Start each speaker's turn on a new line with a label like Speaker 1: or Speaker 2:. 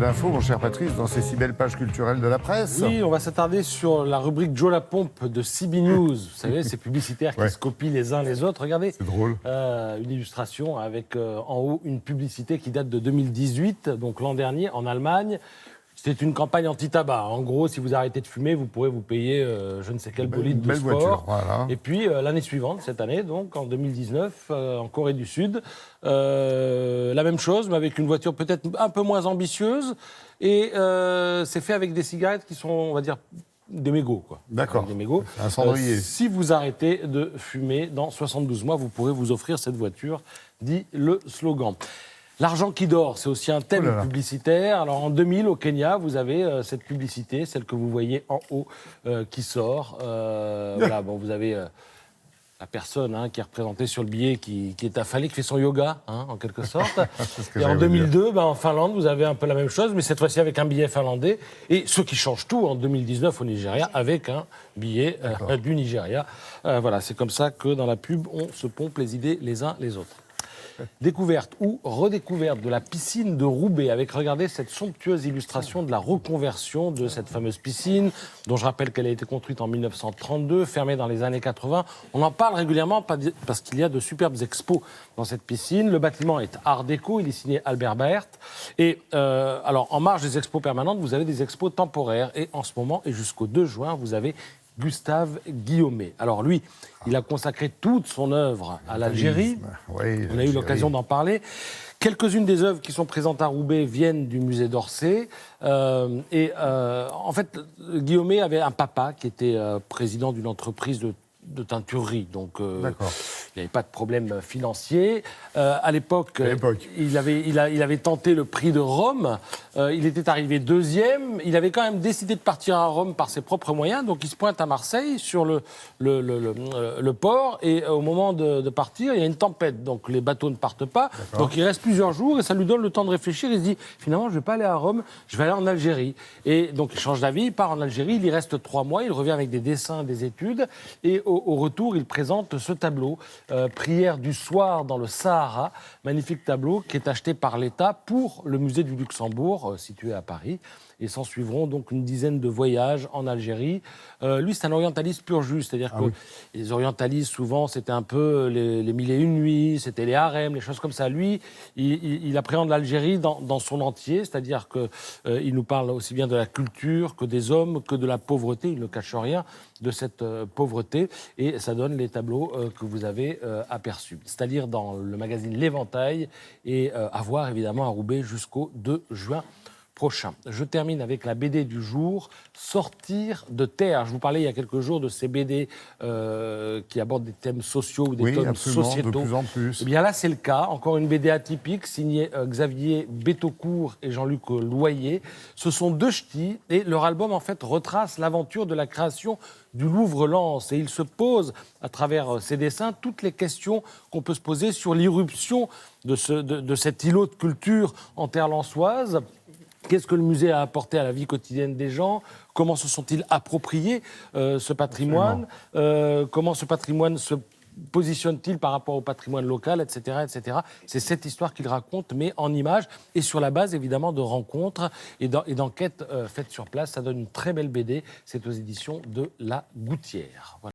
Speaker 1: d'infos, mon cher Patrice, dans ces si belles pages culturelles de la presse.
Speaker 2: Oui, on va s'attarder sur la rubrique Joe Lapompe de CB News. Vous savez, ces publicitaires qui se copient les uns les autres. Regardez,
Speaker 1: c'est drôle.
Speaker 2: Une illustration avec en haut une publicité qui date de 2018, donc l'an dernier, en Allemagne. C'était une campagne anti-tabac. En gros, si vous arrêtez de fumer, vous pourrez vous payer je ne sais quel bolide de sport.
Speaker 1: Voiture, voilà.
Speaker 2: Et puis, l'année suivante, cette année, donc en 2019, en Corée du Sud, la même chose, mais avec une voiture peut-être un peu moins ambitieuse. Et c'est fait avec des cigarettes qui sont, on va dire, des mégots, quoi.
Speaker 1: D'accord.
Speaker 2: Des mégots.
Speaker 1: Un cendrier.
Speaker 2: Si vous arrêtez de fumer dans 72 mois, vous pourrez vous offrir cette voiture, dit le slogan. L'argent qui dort, c'est aussi un thème publicitaire. Alors en 2000, au Kenya, vous avez cette publicité, celle que vous voyez en haut, qui sort. Voilà, bon, vous avez la personne qui est représentée sur le billet, qui est affalée, qui fait son yoga, en quelque sorte. Et en 2002, en Finlande, vous avez un peu la même chose, mais cette fois-ci avec un billet finlandais. Et ce qui change tout, en 2019 au Nigeria, avec un billet du Nigeria. Voilà, c'est comme ça que dans la pub, on se pompe les idées les uns les autres. Découverte ou redécouverte de la piscine de Roubaix, avec, regardez, cette somptueuse illustration de la reconversion de cette fameuse piscine, dont je rappelle qu'elle a été construite en 1932, fermée dans les années 80. On en parle régulièrement parce qu'il y a de superbes expos dans cette piscine. Le bâtiment est art déco, il est signé Albert Baert. Et alors, en marge des expos permanentes, vous avez des expos temporaires. Et en ce moment, et jusqu'au 2 juin, vous avez Gustave Guillaumet. Alors lui, il a consacré toute son œuvre à l'Algérie.
Speaker 1: Oui,
Speaker 2: on a eu l'occasion d'en parler. Quelques-unes des œuvres qui sont présentes à Roubaix viennent du musée d'Orsay. En fait, Guillaumet avait un papa qui était président d'une entreprise de teinturerie. Donc, il n'y avait pas de problème financier. À l'époque, il avait tenté le prix de Rome. Il était arrivé deuxième. Il avait quand même décidé de partir à Rome par ses propres moyens. Donc, il se pointe à Marseille, sur le port. Et au moment de partir, il y a une tempête. Donc, les bateaux ne partent pas. Donc, il reste plusieurs jours et ça lui donne le temps de réfléchir. Il se dit, finalement, je ne vais pas aller à Rome, je vais aller en Algérie. Et donc, il change d'avis, il part en Algérie. Il y reste 3 mois. Il revient avec des dessins, des études. Et au retour, il présente ce tableau, Prière du soir dans le Sahara, magnifique tableau qui est acheté par l'État pour le musée du Luxembourg, situé à Paris. Et s'en suivront donc une dizaine de voyages en Algérie. Lui, c'est un orientaliste pur jus, c'est-à-dire que les orientalistes, souvent, c'était un peu les mille et une nuits, c'était les harems, les choses comme ça. Lui, il appréhende l'Algérie dans son entier, c'est-à-dire qu'il nous parle aussi bien de la culture que des hommes, que de la pauvreté. Il ne cache rien de cette pauvreté. Et ça donne les tableaux que vous avez aperçus. C'est-à-dire dans le magazine L'Éventail et à voir évidemment à Roubaix jusqu'au 2 juin prochain. Je termine avec la BD du jour, Sortir de terre. Je vous parlais il y a quelques jours de ces BD qui abordent des thèmes sociaux ou des thèmes sociétaux.
Speaker 1: De plus en plus.
Speaker 2: Eh bien là, c'est le cas. Encore une BD atypique, signée Xavier Betaucourt et Jean-Luc Loyer. Ce sont 2 ch'tis et leur album, en fait, retrace l'aventure de la création du Louvre-Lens. Et il se pose, à travers ces dessins, toutes les questions qu'on peut se poser sur l'irruption de cet îlot de culture en terre lensoise. Qu'est-ce que le musée a apporté à la vie quotidienne des gens ? Comment se sont-ils appropriés ce patrimoine ? Comment ce patrimoine se positionne-t-il par rapport au patrimoine local, etc., etc. C'est cette histoire qu'il raconte, mais en images et sur la base, évidemment, de rencontres et d'enquêtes faites sur place. Ça donne une très belle BD. C'est aux éditions de La Gouttière. Voilà.